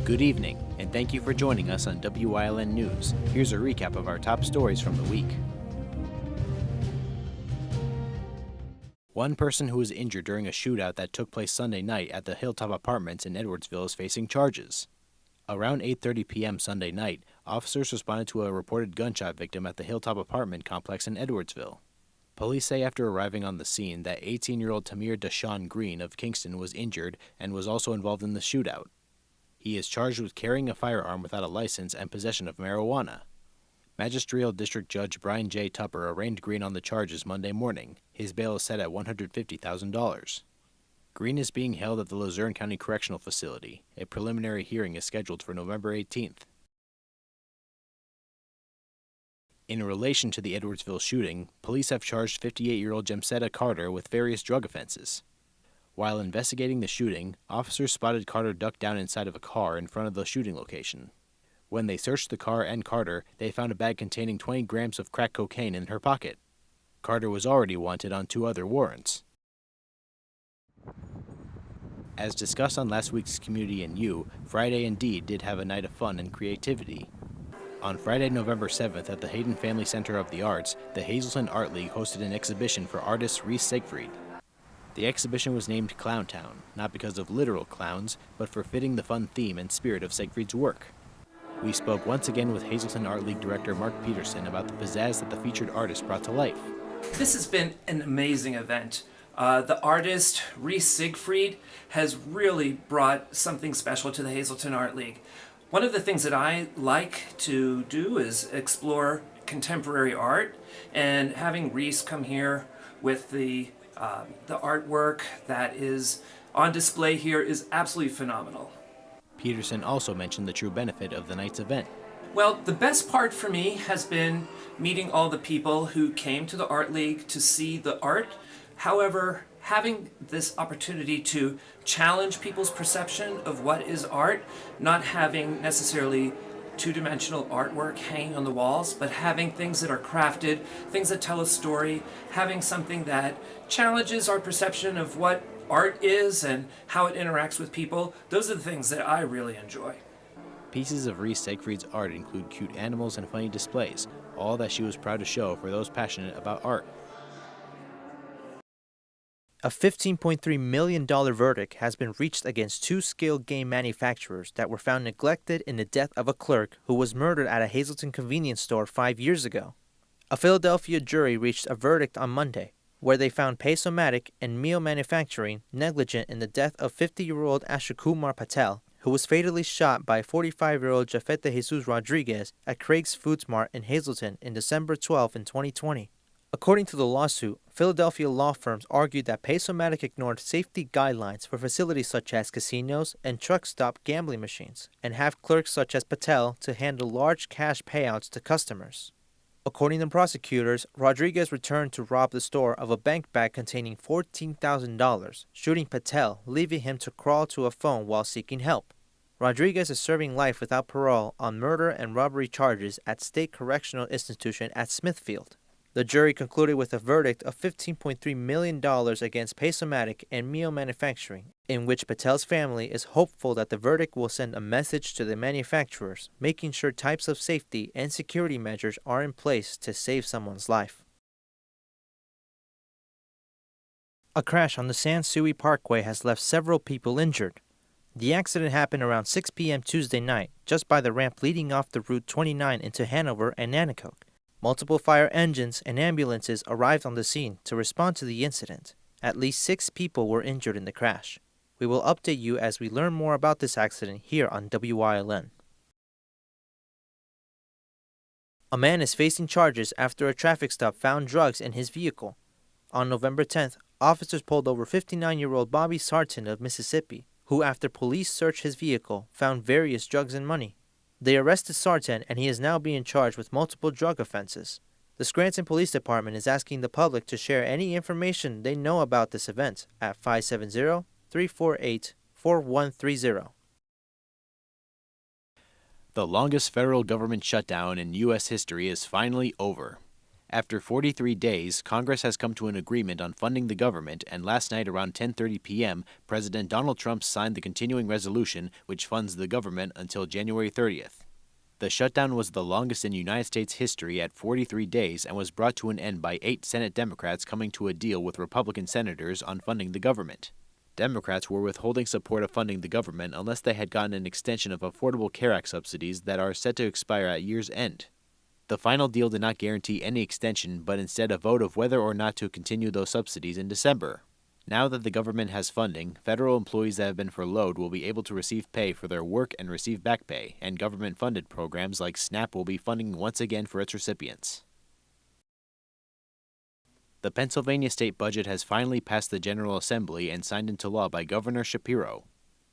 Good evening, and thank you for joining us on Wyln News. Here's a recap of our top stories from the week. One person who was injured during a shootout that took place Sunday night at the Hilltop Apartments in Edwardsville is facing charges. Around 8:30 p.m. Sunday night, officers responded to a reported gunshot victim at the Hilltop Apartment complex in Edwardsville. Police say after arriving on the scene that 18-year-old Tamir Dashawn Green of Kingston was injured and was also involved in the shootout. He is charged with carrying a firearm without a license and possession of marijuana. Magisterial District Judge Brian J. Tupper arraigned Green on the charges Monday morning. His bail is set at $150,000. Green is being held at the Luzerne County Correctional Facility. A preliminary hearing is scheduled for November 18th. In relation to the Edwardsville shooting, police have charged 58-year-old Jemsetta Carter with various drug offenses. While investigating the shooting, officers spotted Carter ducked down inside of a car in front of the shooting location. When they searched the car and Carter, they found a bag containing 20 grams of crack cocaine in her pocket. Carter was already wanted on 2 other warrants. As discussed on last week's Community and You, Friday indeed did have a night of fun and creativity. On Friday, November 7th at the Hayden Family Center of the Arts, the Hazleton Art League hosted an exhibition for artist Reese Siegfried. The exhibition was named Clowntown, not because of literal clowns, but for fitting the fun theme and spirit of Siegfried's work. We spoke once again with Hazleton Art League director Mark Peterson about the pizzazz that the featured artist brought to life. This has been an amazing event. The artist, Reese Siegfried, has really brought something special to the Hazleton Art League. One of the things that I like to do is explore contemporary art, and having Reese come here with the artwork that is on display here is absolutely phenomenal. Peterson also mentioned the true benefit of the night's event. Well, the best part for me has been meeting all the people who came to the Art League to see the art. However, having this opportunity to challenge people's perception of what is art, not having necessarily two-dimensional artwork hanging on the walls, but having things that are crafted, things that tell a story, having something that challenges our perception of what art is and how it interacts with people. Those are the things that I really enjoy. Pieces of Reese Siegfried's art include cute animals and funny displays, all that she was proud to show for those passionate about art. A $15.3 million verdict has been reached against 2 scale game manufacturers that were found neglected in the death of a clerk who was murdered at a Hazleton convenience store 5 years ago. A Philadelphia jury reached a verdict on Monday, where they found Pace-O-Matic and Meal Manufacturing negligent in the death of 50-year-old Ashukumar Patel, who was fatally shot by 45-year-old Jafet de Jesus Rodriguez at Craig's Foods Mart in Hazleton in December 12 in 2020. According to the lawsuit, Philadelphia law firms argued that Pace-O-Matic ignored safety guidelines for facilities such as casinos and truck stop gambling machines, and have clerks such as Patel to handle large cash payouts to customers. According to prosecutors, Rodriguez returned to rob the store of a bank bag containing $14,000, shooting Patel, leaving him to crawl to a phone while seeking help. Rodriguez is serving life without parole on murder and robbery charges at State Correctional Institution at Smithfield. The jury concluded with a verdict of $15.3 million against Pace-O-Matic and Meal Manufacturing, in which Patel's family is hopeful that the verdict will send a message to the manufacturers, making sure types of safety and security measures are in place to save someone's life. A crash on the San Sui Parkway has left several people injured. The accident happened around 6 p.m. Tuesday night, just by the ramp leading off the Route 29 into Hanover and Nanticoke. Multiple fire engines and ambulances arrived on the scene to respond to the incident. At least 6 people were injured in the crash. We will update you as we learn more about this accident here on Wyln. A man is facing charges after a traffic stop found drugs in his vehicle. On November 10th, officers pulled over 59-year-old Bobby Sarton of Mississippi, who after police searched his vehicle found various drugs and money. They arrested Sarton, and he is now being charged with multiple drug offenses. The Scranton Police Department is asking the public to share any information they know about this event at 570-348-4130. The longest federal government shutdown in U.S. history is finally over. After 43 days, Congress has come to an agreement on funding the government, and last night around 10:30 p.m., President Donald Trump signed the continuing resolution which funds the government until January 30th. The shutdown was the longest in United States history at 43 days and was brought to an end by 8 Senate Democrats coming to a deal with Republican senators on funding the government. Democrats were withholding support of funding the government unless they had gotten an extension of Affordable Care Act subsidies that are set to expire at year's end. The final deal did not guarantee any extension, but instead a vote of whether or not to continue those subsidies in December. Now that the government has funding, federal employees that have been furloughed will be able to receive pay for their work and receive back pay, and government-funded programs like SNAP will be funding once again for its recipients. The Pennsylvania state budget has finally passed the General Assembly and signed into law by Governor Shapiro.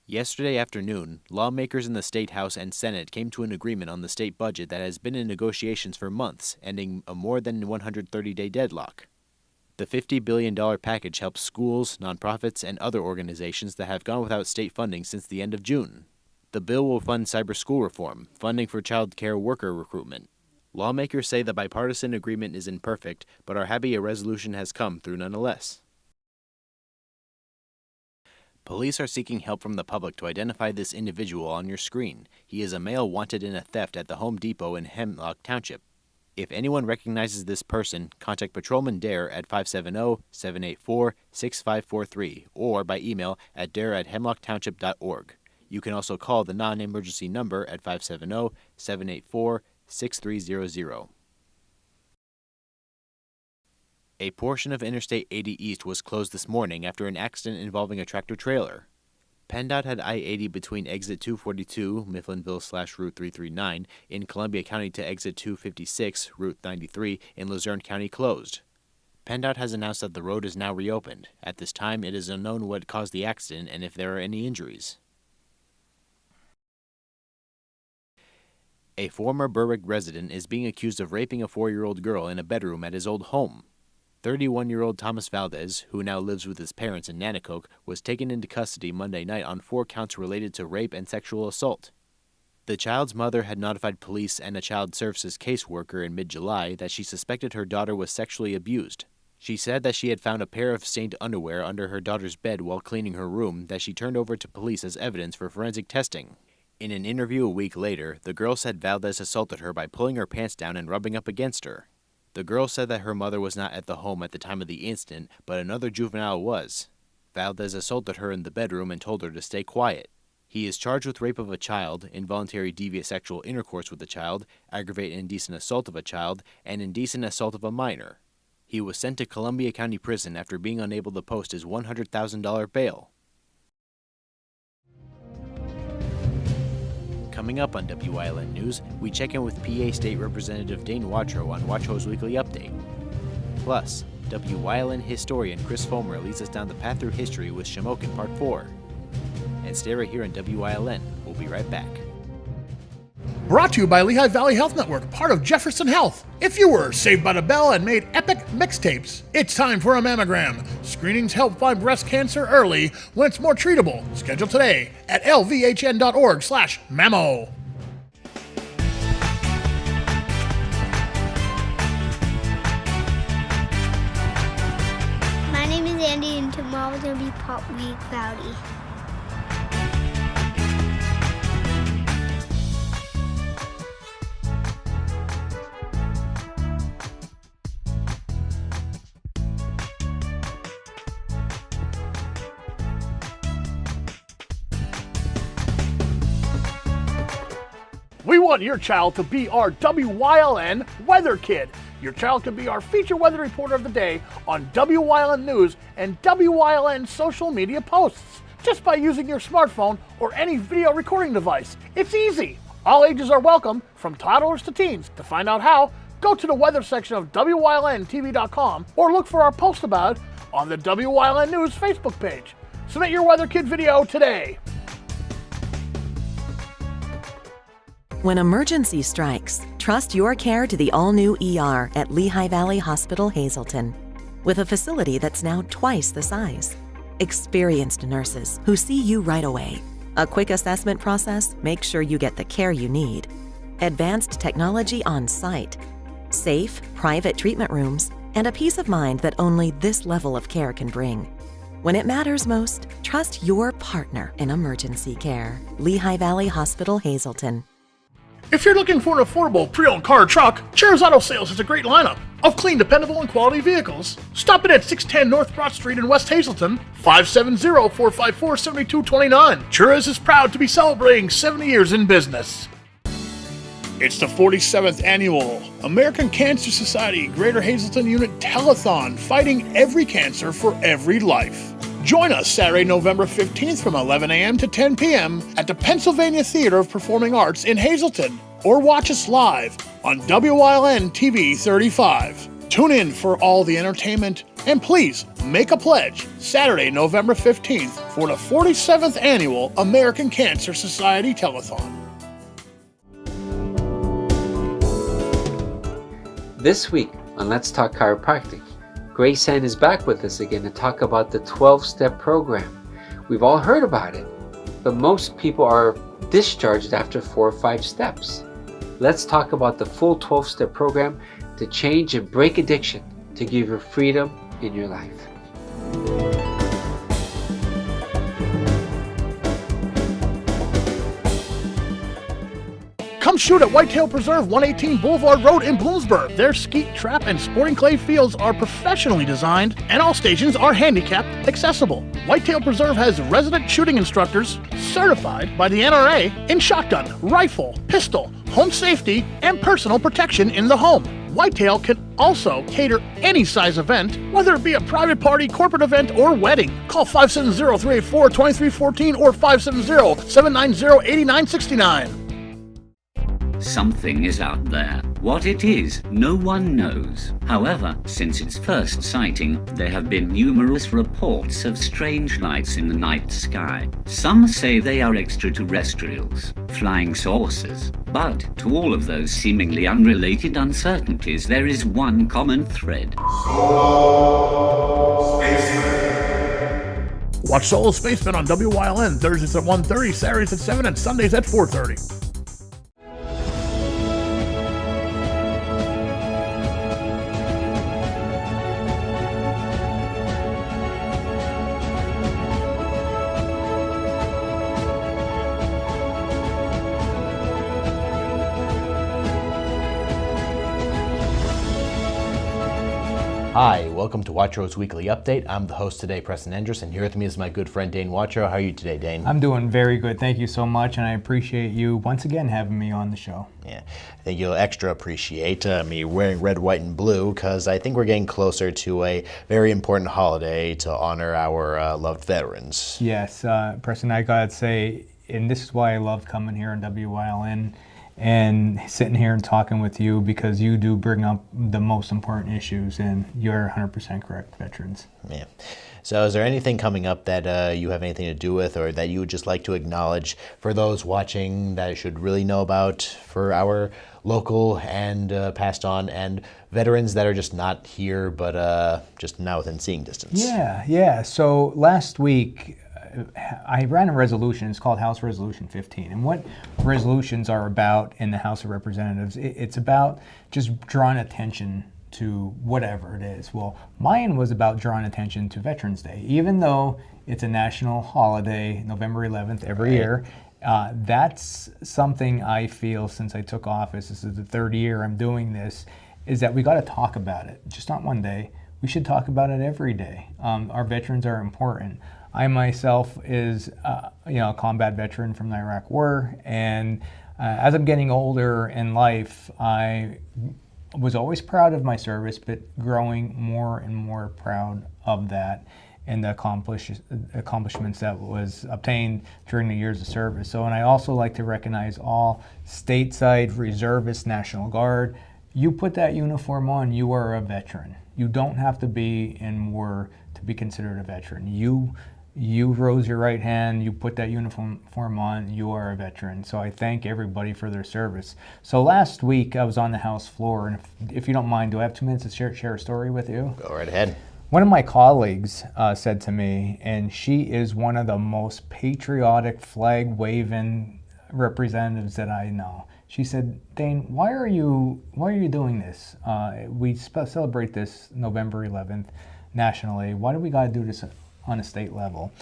Yesterday afternoon, lawmakers in the State House and Senate came to an agreement on the state budget that has been in negotiations for months, ending a more than 130-day deadlock. The $50 billion package helps schools, nonprofits, and other organizations that have gone without state funding since the end of June. The bill will fund cyber school reform, funding for child care worker recruitment. Lawmakers say the bipartisan agreement is imperfect, but are happy a resolution has come through nonetheless. Police are seeking help from the public to identify this individual on your screen. He is a male wanted in a theft at the Home Depot in Hemlock Township. If anyone recognizes this person, contact Patrolman Dare at 570-784-6543 or by email at dare@hemlocktownship.org. You can also call the non-emergency number at 570-784-6300. A portion of Interstate 80 East was closed this morning after an accident involving a tractor-trailer. PennDOT had I-80 between exit 242, Mifflinville/Route 339, in Columbia County to exit 256, Route 93, in Luzerne County closed. PennDOT has announced that the road is now reopened. At this time, it is unknown what caused the accident and if there are any injuries. A former Berwick resident is being accused of raping a 4-year-old girl in a bedroom at his old home. 31-year-old Thomas Valdez, who now lives with his parents in Nanticoke, was taken into custody Monday night on 4 counts related to rape and sexual assault. The child's mother had notified police and a child services caseworker in mid-July that she suspected her daughter was sexually abused. She said that she had found a pair of stained underwear under her daughter's bed while cleaning her room that she turned over to police as evidence for forensic testing. In an interview a week later, the girl said Valdez assaulted her by pulling her pants down and rubbing up against her. The girl said that her mother was not at the home at the time of the incident, but another juvenile was. Valdez assaulted her in the bedroom and told her to stay quiet. He is charged with rape of a child, involuntary deviant sexual intercourse with a child, aggravated indecent assault of a child, and indecent assault of a minor. He was sent to Columbia County Prison after being unable to post his $100,000 bail. Coming up on Wyln News, we check in with PA State Representative Dane Watrow on Watrow's Weekly Update. Plus, Wyln historian Chris Fomer leads us down the path through history with Shamokin Part 4. And stay right here on Wyln. We'll be right back. Brought to you by Lehigh Valley Health Network, part of Jefferson Health. If you were Saved by the Bell and made epic mixtapes, it's time for a mammogram. Screenings help find breast cancer early when it's more treatable. Schedule today at lvhn.org/mammo. My name is Andy, and tomorrow's going to be partly cloudy. We want your child to be our WYLN weather kid. Your child can be our feature weather reporter of the day on WYLN News and WYLN social media posts just by using your smartphone or any video recording device. It's easy. All ages are welcome, from toddlers to teens. To find out how, go to the weather section of WYLNTV.com or look for our post about it on the WYLN News Facebook page. Submit your weather kid video today. When emergency strikes, trust your care to the all-new ER at Lehigh Valley Hospital Hazleton. With a facility that's now twice the size. Experienced nurses who see you right away. A quick assessment process makes sure you get the care you need. Advanced technology on site. Safe, private treatment rooms, and a peace of mind that only this level of care can bring. When it matters most, trust your partner in emergency care. Lehigh Valley Hospital, Hazleton. If you're looking for an affordable pre-owned car or truck, Cher's Auto Sales has a great lineup of clean, dependable, and quality vehicles. Stop in at 610 North Broad Street in West Hazleton, 570-454-7229. Cher's is proud to be celebrating 70 years in business. It's the 47th Annual American Cancer Society Greater Hazleton Unit Telethon, fighting every cancer for every life. Join us Saturday, November 15th from 11 a.m. to 10 p.m. at the Pennsylvania Theater of Performing Arts in Hazleton, or watch us live on Wyln TV 35. Tune in for all the entertainment, and please make a pledge Saturday, November 15th for the 47th Annual American Cancer Society Telethon. This week on Let's Talk Chiropractic, Grace Ann is back with us again to talk about the 12-step program. We've all heard about it, but most people are discharged after 4 or 5 steps. Let's talk about the full 12-step program to change and break addiction, to give you freedom in your life. Come shoot at Whitetail Preserve, 118 Boulevard Road in Bloomsburg. Their skeet, trap, and sporting clay fields are professionally designed, and all stations are handicapped accessible. Whitetail Preserve has resident shooting instructors certified by the NRA in shotgun, rifle, pistol, home safety, and personal protection in the home. Whitetail can also cater any size event, whether it be a private party, corporate event, or wedding. Call 570-384-2314 or 570-790-8969. Something is out there. What it is, no one knows. However, since its first sighting, there have been numerous reports of strange lights in the night sky. Some say they are extraterrestrials, flying saucers. But to all of those seemingly unrelated uncertainties, there is one common thread. Solo Spaceman. Watch Solo Spaceman on WYLN Thursdays at 1:30, Saturdays at 7, and Sundays at 4:30. Hi, welcome to Watro's Weekly Update. I'm the host today, Preston Endress, and here with me is my good friend Dane Watro. How are you today, Dane? I'm doing very good. Thank you so much, and I appreciate you once again having me on the show. Yeah, I think you'll extra appreciate me wearing red, white, and blue because I think we're getting closer to a very important holiday to honor our loved veterans. Yes, Preston, I gotta say, and this is why I love coming here on WYLN and sitting here and talking with you, because you do bring up the most important issues, and you're 100% correct, veterans. Yeah. So is there anything coming up that you have anything to do with, or that you would just like to acknowledge for those watching that should really know about for our local and passed on and veterans that are just not here but just now within seeing distance? Yeah. So last week, I ran a resolution. It's called House Resolution 15. And what resolutions are about in the House of Representatives, it's about just drawing attention to whatever it is. Well, mine was about drawing attention to Veterans Day. Even though it's a national holiday, November 11th every year, that's something I feel since I took office, this is the 3rd year I'm doing this, is that we got to talk about it. Just not one day. We should talk about it every day. Our veterans are important. I myself is a combat veteran from the Iraq War, and as I'm getting older in life, I was always proud of my service, but growing more and more proud of that and the accomplishments that was obtained during the years of service. So, and I also like to recognize all stateside reservists, National Guard. You put that uniform on, you are a veteran. You don't have to be in war to be considered a veteran. You rose your right hand, you put that uniform on, you are a veteran. So I thank everybody for their service. So last week I was on the House floor, and if you don't mind, do I have 2 minutes to share a story with you? Go right ahead. One of my colleagues said to me, and she is one of the most patriotic, flag-waving representatives that I know. She said, Dane, why are you doing this? We celebrate this November 11th nationally. Why do we got to do this on a state level?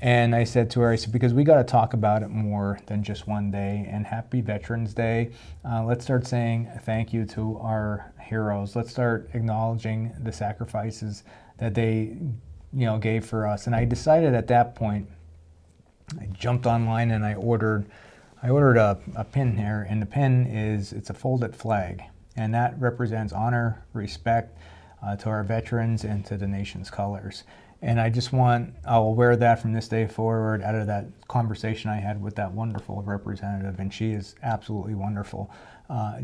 And I said to her, I said, because we got to talk about it more than just one day. And happy Veterans Day. Let's start saying thank you to our heroes. Let's start acknowledging the sacrifices that they, gave for us. And I decided at that point, I jumped online and I ordered a pin here, and the pin it's a folded flag, and that represents honor, respect to our veterans and to the nation's colors. And I'll wear that from this day forward out of that conversation I had with that wonderful representative, and she is absolutely wonderful,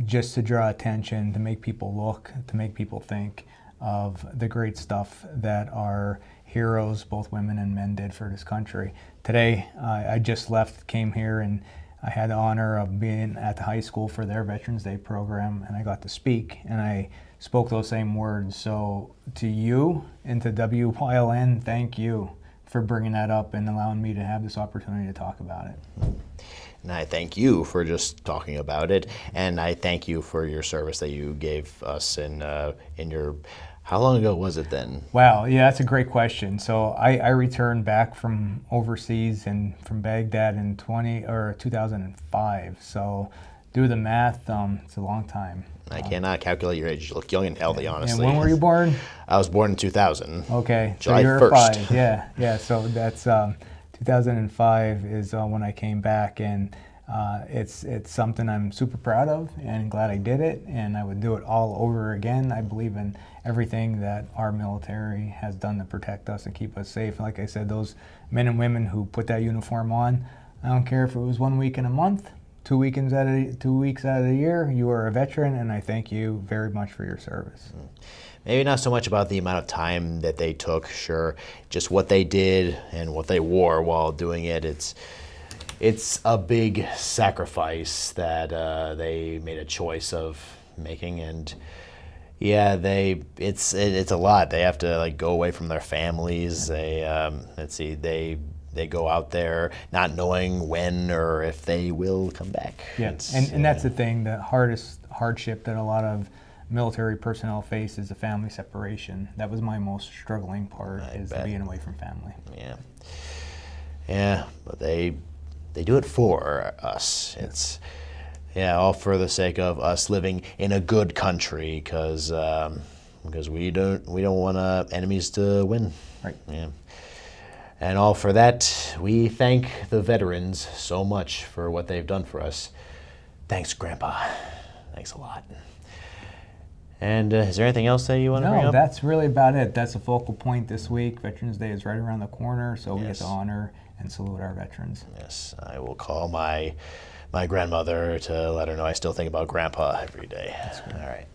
just to draw attention, to make people look, to make people think of the great stuff that our heroes, both women and men, did for this country. Today, I just came here, and I had the honor of being at the high school for their Veterans Day program, and I got to speak, and I spoke those same words. So to you and to WYLN, thank you for bringing that up and allowing me to have this opportunity to talk about it. And I thank you for just talking about it, and I thank you for your service that you gave us in your. How long ago was it then? Wow, yeah, that's a great question. So I returned back from overseas and from Baghdad in 2005. So do the math, it's a long time. I cannot calculate your age. You look young and healthy, honestly. And when were you born? I was born in 2000. Okay, July so you're 1st. 5. Yeah. So that's 2005 is when I came back, and it's something I'm super proud of and glad I did it, and I would do it all over again. I believe in everything that our military has done to protect us and keep us safe. Like I said, those men and women who put that uniform on, I don't care if it was 1 week in a month, 2 weeks out of the year, you are a veteran, and I thank you very much for your service. Maybe not so much about the amount of time that they took, sure, just what they did and what they wore while doing it. It's a big sacrifice that they made a choice of making, and yeah, it's a lot. They have to go away from their families. They go out there not knowing when or if they will come back. Yeah, and that's the thing. The hardest hardship that a lot of military personnel face is the family separation. That was my most struggling part, being away from family. Yeah, but they do it for us. It's all for the sake of us living in a good country, because we don't want enemies to win. Right. Yeah. And all for that, we thank the veterans so much for what they've done for us. Thanks, Grandpa. Thanks a lot. And is there anything else that you want to bring up? No, that's really about it. That's a focal point this week. Veterans Day is right around the corner, so we get to honor and salute our veterans. Yes, I will call my grandmother to let her know I still think about Grandpa every day. That's good. All right.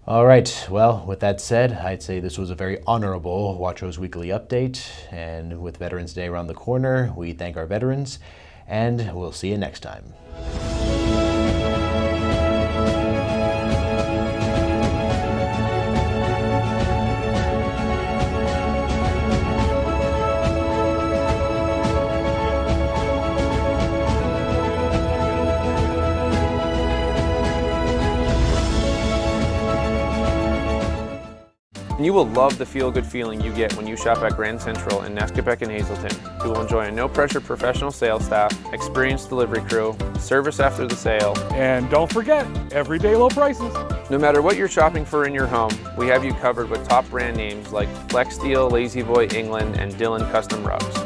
All right. Well, with that said, I'd say this was a very honorable Wacho's Weekly Update. And with Veterans Day around the corner, we thank our veterans, and we'll see you next time. You will love the feel-good feeling you get when you shop at Grand Central in Nescopeck and Hazleton. You will enjoy a no-pressure professional sales staff, experienced delivery crew, service after the sale, and don't forget, everyday low prices. No matter what you're shopping for in your home, we have you covered with top brand names like Flex Steel, Lazy Boy, England, and Dillon Custom Rugs.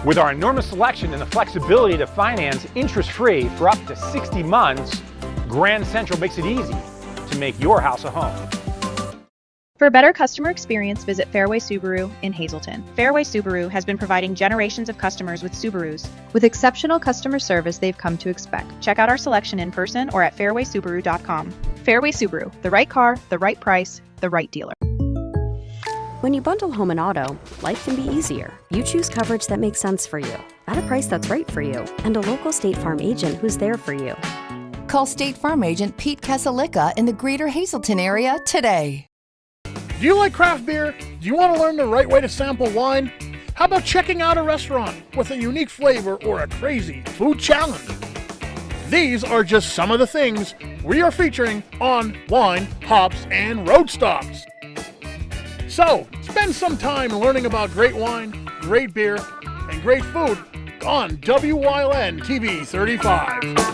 With our enormous selection and the flexibility to finance interest-free for up to 60 months, Grand Central makes it easy to make your house a home. For a better customer experience, visit Fairway Subaru in Hazleton. Fairway Subaru has been providing generations of customers with Subarus. With exceptional customer service they've come to expect. Check out our selection in person or at fairwaysubaru.com. Fairway Subaru, the right car, the right price, the right dealer. When you bundle home and auto, life can be easier. You choose coverage that makes sense for you, at a price that's right for you, and a local State Farm agent who's there for you. Call State Farm agent Pete Kasalika in the greater Hazleton area today. Do you like craft beer? Do you want to learn the right way to sample wine? How about checking out a restaurant with a unique flavor or a crazy food challenge? These are just some of the things we are featuring on Wine, Hops, and Road Stops. So, spend some time learning about great wine, great beer, and great food on WYLN TV 35.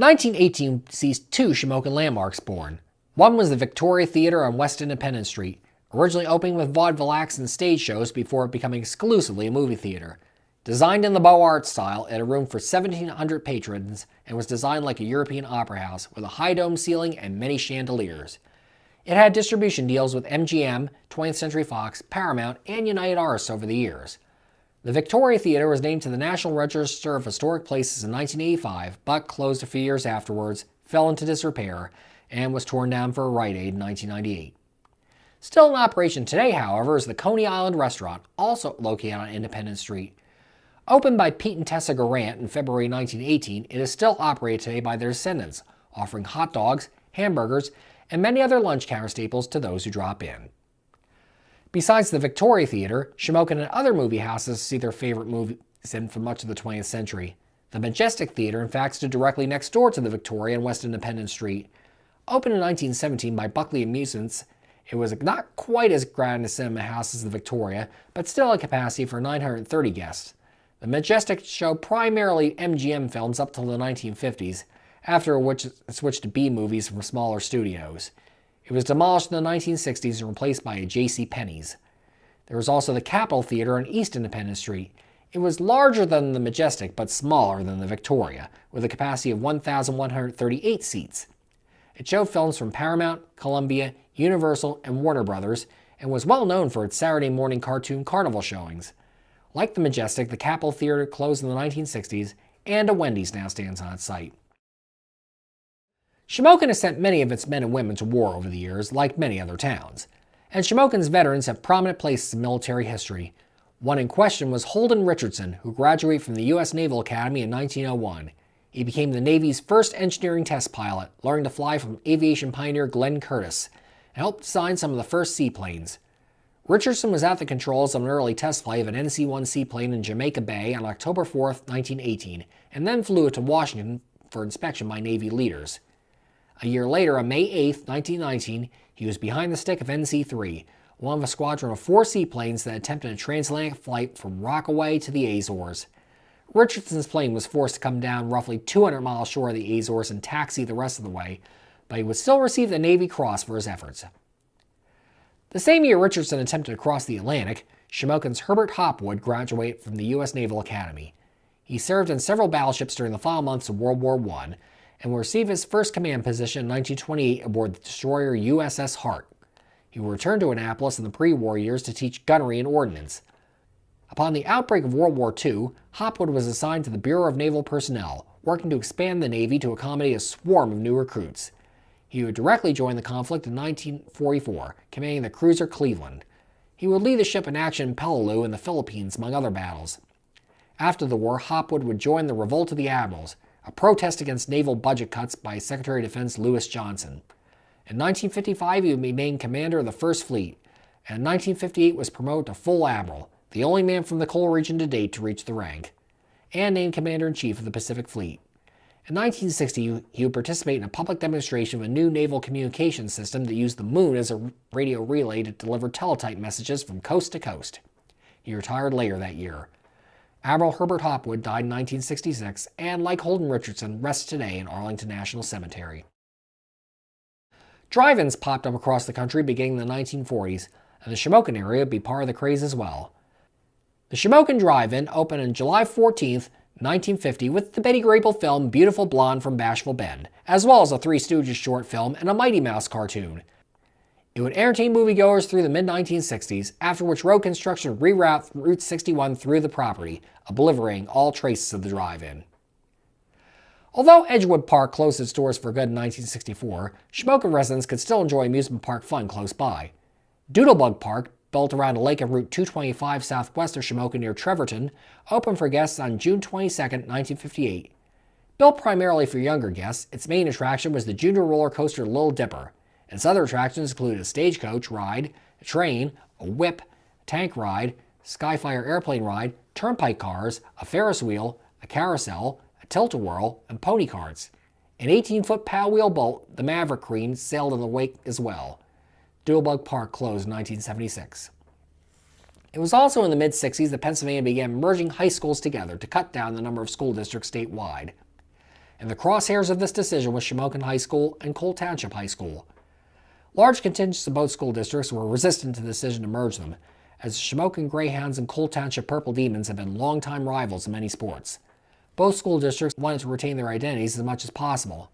1918 sees two Shamokin landmarks born. One was the Victoria Theatre on West Independence Street, originally opening with vaudeville acts and stage shows before becoming exclusively a movie theater. Designed in the Beaux Arts style, it had room for 1,700 patrons and was designed like a European opera house with a high dome ceiling and many chandeliers. It had distribution deals with MGM, 20th Century Fox, Paramount, and United Artists over the years. The Victoria Theatre was named to the National Register of Historic Places in 1985, but closed a few years afterwards, fell into disrepair, and was torn down for a Rite Aid in 1998. Still in operation today, however, is the Coney Island Restaurant, also located on Independence Street. Opened by Pete and Tessa Garant in February 1918, it is still operated today by their descendants, offering hot dogs, hamburgers, and many other lunch counter staples to those who drop in. Besides the Victoria Theatre, Shamokin and other movie houses see their favorite movies in for much of the 20th century. The Majestic Theatre, in fact, stood directly next door to the Victoria on West Independence Street. Opened in 1917 by Buckley Amusements, it was not quite as grand a cinema house as the Victoria, but still had capacity for 930 guests. The Majestic showed primarily MGM films up till the 1950s, after which it switched to B movies from smaller studios. It was demolished in the 1960s and replaced by a J.C. Penney's. There was also the Capitol Theatre on East Independence Street. It was larger than the Majestic, but smaller than the Victoria, with a capacity of 1,138 seats. It showed films from Paramount, Columbia, Universal, and Warner Brothers, and was well known for its Saturday morning cartoon carnival showings. Like the Majestic, the Capitol Theatre closed in the 1960s, and a Wendy's now stands on its site. Shamokin has sent many of its men and women to war over the years, like many other towns. And Shamokin's veterans have prominent places in military history. One in question was Holden Richardson, who graduated from the U.S. Naval Academy in 1901. He became the Navy's first engineering test pilot, learning to fly from aviation pioneer Glenn Curtiss, and helped design some of the first seaplanes. Richardson was at the controls of an early test flight of an NC-1 seaplane in Jamaica Bay on October 4, 1918, and then flew it to Washington for inspection by Navy leaders. A year later, on May 8, 1919, he was behind the stick of NC-3, one of a squadron of 4 seaplanes that attempted a transatlantic flight from Rockaway to the Azores. Richardson's plane was forced to come down roughly 200 miles short of the Azores and taxi the rest of the way, but he would still receive the Navy Cross for his efforts. The same year Richardson attempted to cross the Atlantic, Shamokin's Herbert Hopwood graduated from the U.S. Naval Academy. He served in several battleships during the final months of World War I, and will receive his first command position in 1928 aboard the destroyer USS Hart. He will return to Annapolis in the pre-war years to teach gunnery and ordnance. Upon the outbreak of World War II, Hopwood was assigned to the Bureau of Naval Personnel, working to expand the Navy to accommodate a swarm of new recruits. He would directly join the conflict in 1944, commanding the cruiser Cleveland. He would lead the ship in action in Peleliu in the Philippines, among other battles. After the war, Hopwood would join the Revolt of the Admirals, a protest against naval budget cuts by Secretary of Defense Lewis Johnson. In 1955, he would be named commander of the First Fleet, and in 1958 was promoted to full admiral, the only man from the coal region to date to reach the rank, and named commander-in-chief of the Pacific Fleet. In 1960, he would participate in a public demonstration of a new naval communications system that used the moon as a radio relay to deliver teletype messages from coast to coast. He retired later that year. Admiral Herbert Hopwood died in 1966, and like Holden Richardson, rests today in Arlington National Cemetery. Drive-ins popped up across the country beginning in the 1940s, and the Shamokin area would be part of the craze as well. The Shamokin Drive-In opened on July 14, 1950, with the Betty Grable film Beautiful Blonde from Bashful Bend, as well as a Three Stooges short film and a Mighty Mouse cartoon. It would entertain moviegoers through the mid-1960s, after which road construction would reroute Route 61 through the property, obliterating all traces of the drive-in. Although Edgewood Park closed its doors for good in 1964, Shamokin residents could still enjoy amusement park fun close by. Doodlebug Park, built around a lake on Route 225 southwest of Shamokin near Trevorton, opened for guests on June 22, 1958. Built primarily for younger guests, its main attraction was the junior roller coaster Little Dipper. Its other attractions included a stagecoach ride, a train, a whip, a tank ride, Skyfire airplane ride, turnpike cars, a Ferris wheel, a carousel, a tilt-a-whirl, and pony carts. An 18-foot paddle wheel boat, the Maverick Queen, sailed in the wake as well. Doodlebug Park closed in 1976. It was also in the mid-60s that Pennsylvania began merging high schools together to cut down the number of school districts statewide. In the crosshairs of this decision was Shamokin High School and Cole Township High School. Large contingents of both school districts were resistant to the decision to merge them, as the Shamokin Greyhounds and Cole Township Purple Demons have been longtime rivals in many sports. Both school districts wanted to retain their identities as much as possible.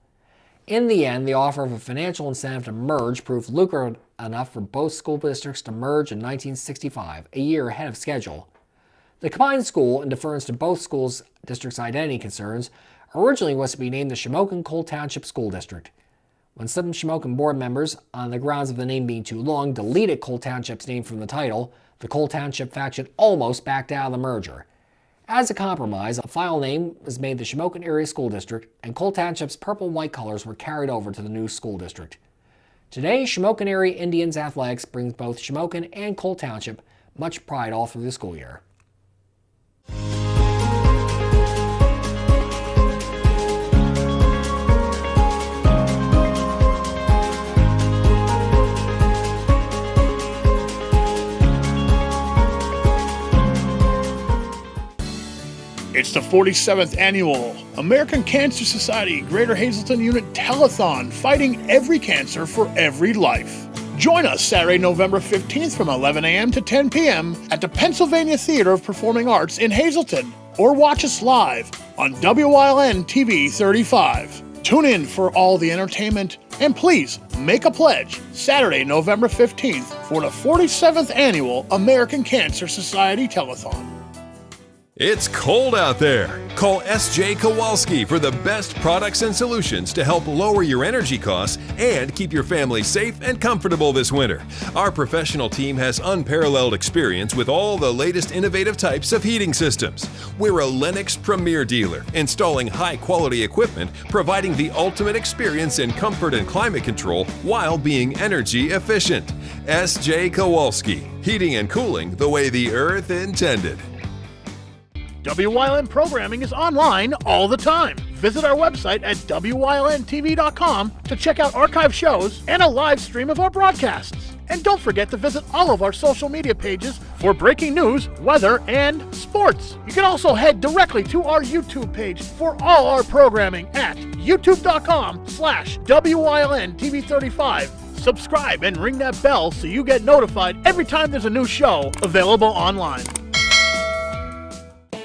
In the end, the offer of a financial incentive to merge proved lucrative enough for both school districts to merge in 1965, a year ahead of schedule. The combined school, in deference to both schools' districts' identity concerns, originally was to be named the Shamokin Cole Township School District. When some Shamokin board members, on the grounds of the name being too long, deleted Cole Township's name from the title, the Cole Township faction almost backed out of the merger. As a compromise, a final name was made the Shamokin Area School District, and Cole Township's purple and white colors were carried over to the new school district. Today, Shamokin Area Indians athletics brings both Shamokin and Cole Township much pride all through the school year. It's the 47th Annual American Cancer Society Greater Hazleton Unit Telethon, fighting every cancer for every life. Join us Saturday, November 15th from 11 a.m. to 10 p.m. at the Pennsylvania Theater of Performing Arts in Hazleton, or watch us live on Wyln TV 35. Tune in for all the entertainment, and please make a pledge Saturday, November 15th for the 47th Annual American Cancer Society Telethon. It's cold out there. Call S.J. Kowalski for the best products and solutions to help lower your energy costs and keep your family safe and comfortable this winter. Our professional team has unparalleled experience with all the latest innovative types of heating systems. We're a Lennox Premier dealer, installing high-quality equipment, providing the ultimate experience in comfort and climate control while being energy efficient. S.J. Kowalski, heating and cooling the way the earth intended. WYLN programming is online all the time. Visit our website at WYLNTV.com to check out archive shows and a live stream of our broadcasts. And don't forget to visit all of our social media pages for breaking news, weather, and sports. You can also head directly to our YouTube page for all our programming at youtube.com/WYLNTV35. Subscribe and ring that bell so you get notified every time there's a new show available online.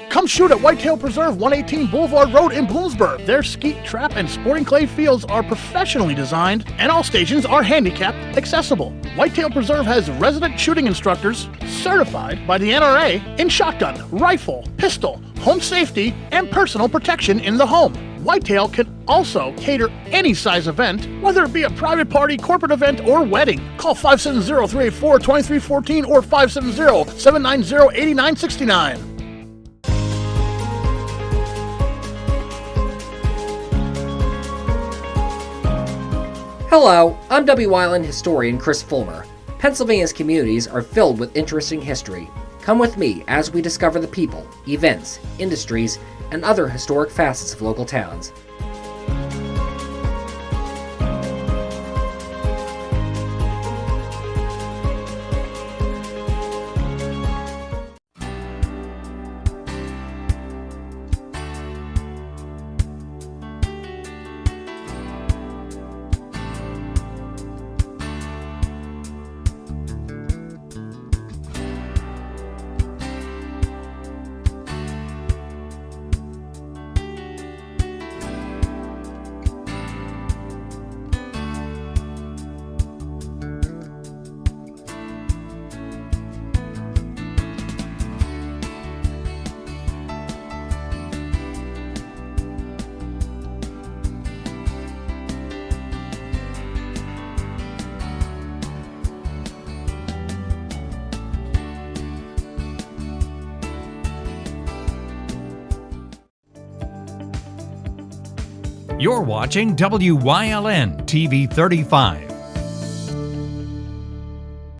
Come shoot at Whitetail Preserve, 118 Boulevard Road in Bloomsburg. Their skeet, trap, and sporting clay fields are professionally designed, and all stations are handicap accessible. Whitetail Preserve has resident shooting instructors certified by the NRA in shotgun, rifle, pistol, home safety, and personal protection in the home. Whitetail can also cater any size event, whether it be a private party, corporate event, or wedding. Call 570-384-2314 or 570-790-8969. Hello, I'm WYLN historian Chris Fulmer. Pennsylvania's communities are filled with interesting history. Come with me as we discover the people, events, industries, and other historic facets of local towns. You're watching WYLN TV 35.